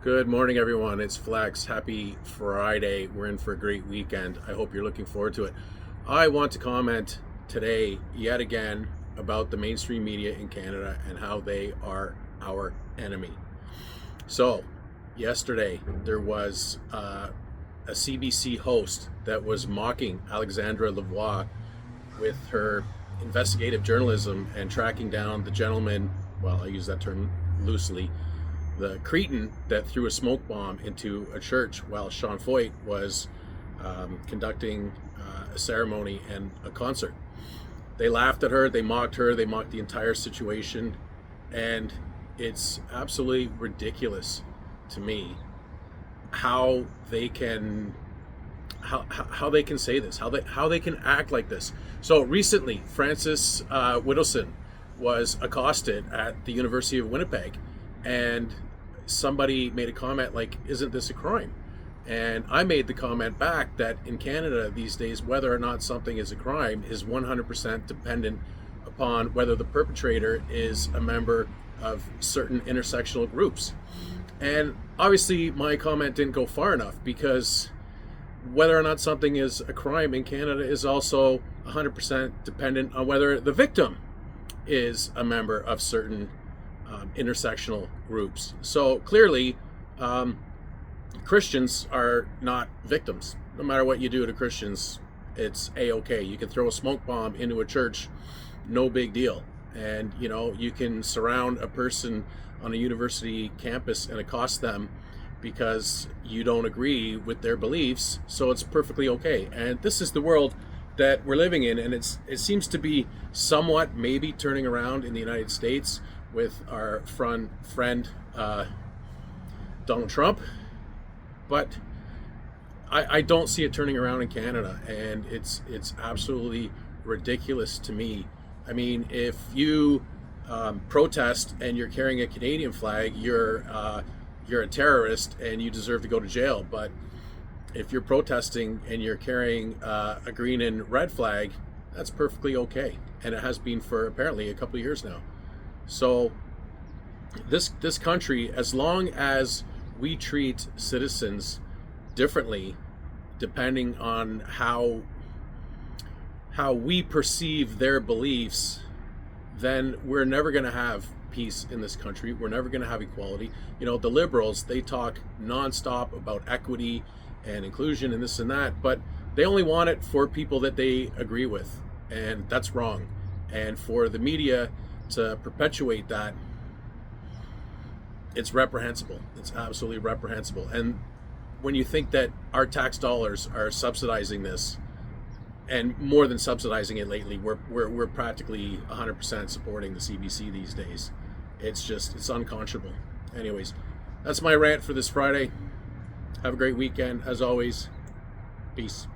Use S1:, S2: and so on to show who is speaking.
S1: Good morning, everyone. It's Flex. Happy Friday. We're in for a great weekend. I hope you're looking forward to it. I want to comment today, yet again, about the mainstream media in Canada and how they are our enemy. So, yesterday, there was a CBC host that was mocking Alexandra Lavoie with her investigative journalism and tracking down the gentleman, well, I use that term loosely, the cretin that threw a smoke bomb into a church while Sean Foyt was conducting a ceremony and a concert. They laughed at her, they mocked the entire situation, and it's absolutely ridiculous to me how they can how they can say this, how they can act like this. So recently, Francis Whittleson was accosted at the University of Winnipeg, and somebody made a comment like, "Isn't this a crime?" And I made the comment back that in Canada these days, whether or not something is a crime is 100% dependent upon whether the perpetrator is a member of certain intersectional groups. And obviously, my comment didn't go far enough, because whether or not something is a crime in Canada is also 100% dependent on whether the victim is a member of certain intersectional groups. So clearly, Christians are not victims. No matter what you do to Christians, it's a-okay. You can throw a smoke bomb into a church, no big deal. And you can surround a person on a university campus and accost them because you don't agree with their beliefs, so it's perfectly okay. And this is the world that we're living in, and it seems to be somewhat maybe turning around in the United States with our friend Donald Trump, but I don't see it turning around in Canada, and it's absolutely ridiculous to me. I mean, if you protest and you're carrying a Canadian flag, you're a terrorist and you deserve to go to jail. But if you're protesting and you're carrying a green and red flag, that's perfectly okay, and it has been for apparently a couple of years now. So this country, as long as we treat citizens differently depending on how we perceive their beliefs, then we're never going to have peace in this country. We're never going to have equality. The liberals, they talk nonstop about equity and inclusion and this and that, but they only want it for people that they agree with, and that's wrong. And for the media to perpetuate that, it's reprehensible. It's absolutely reprehensible. And when you think that our tax dollars are subsidizing this, and more than subsidizing it lately, we're practically 100% supporting the CBC these days. It's unconscionable. Anyways, that's my rant for this Friday. Have a great weekend. As always, peace.